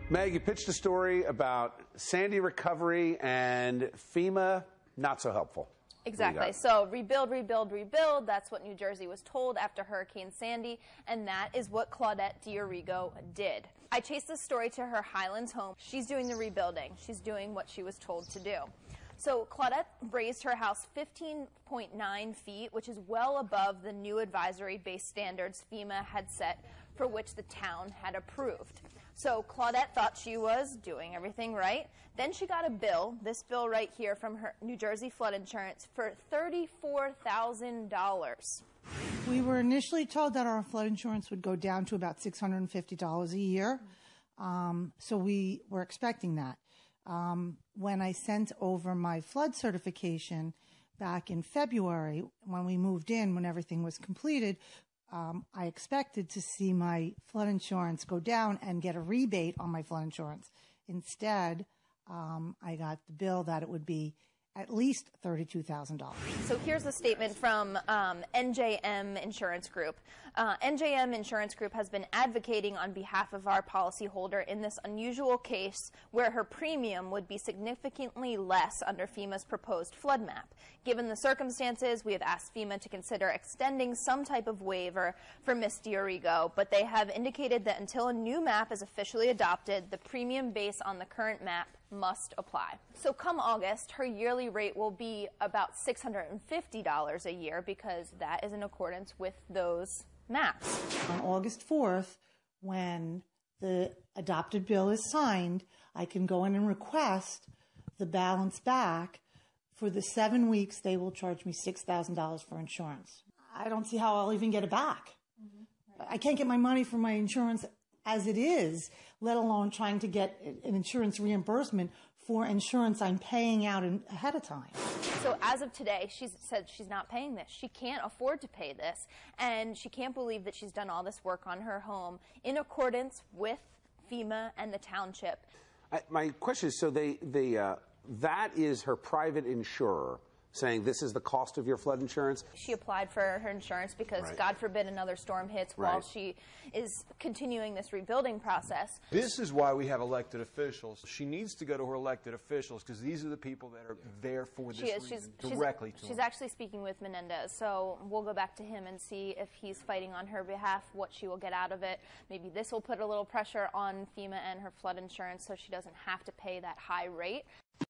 Meg, you pitched a story about Sandy recovery and FEMA not so helpful. Exactly. So rebuild, rebuild, rebuild. That's what New Jersey was told after Hurricane Sandy, and that is what Claudette D'Arrigo did. I chased this story to her Highlands home. She's doing the rebuilding. She's doing what she was told to do. So Claudette raised her house 15.9 feet, which is well above the new advisory-based standards FEMA had set for which the town had approved. So Claudette thought she was doing everything right. Then she got a bill, this bill right here from her New Jersey flood insurance, for $34,000. We were initially told that our flood insurance would go down to about $650 a year. So we were expecting that. When I sent over my flood certification back in February, when we moved in, when everything was completed, I expected to see my flood insurance go down and get a rebate on my flood insurance. Instead, I got the bill that it would be at least $32,000. So here's a statement from NJM Insurance Group. NJM Insurance Group has been advocating on behalf of our policyholder in this unusual case where her premium would be significantly less under FEMA's proposed flood map. Given the circumstances, we have asked FEMA to consider extending some type of waiver for Ms. D'Arrigo, but they have indicated that until a new map is officially adopted, the premium based on the current map must apply. So come August, her yearly rate will be about $650 a year because that is in accordance with those maps. On August 4th, when the adopted bill is signed, I can go in and request the balance back. For the 7 weeks, they will charge me $6,000 for insurance. I don't see how I'll even get it back. Right. I can't get my money for my insurance as it is, let alone trying to get an insurance reimbursement for insurance I'm paying out ahead of time. So as of today, she's said she's not paying this. She can't afford to pay this, and she can't believe that she's done all this work on her home in accordance with FEMA and the township. My question is, so that is her private insurer saying this is the cost of your flood insurance? She applied for her insurance because, right, God forbid another storm hits, right, while she is continuing this rebuilding process. This is why we have elected officials. She needs to go to her elected officials because these are the people that are there for this reason, directly to She's them. actually speaking with Menendez, so we'll go back to him and see if he's fighting on her behalf, what she will get out of it. Maybe this will put a little pressure on FEMA and her flood insurance so she doesn't have to pay that high rate.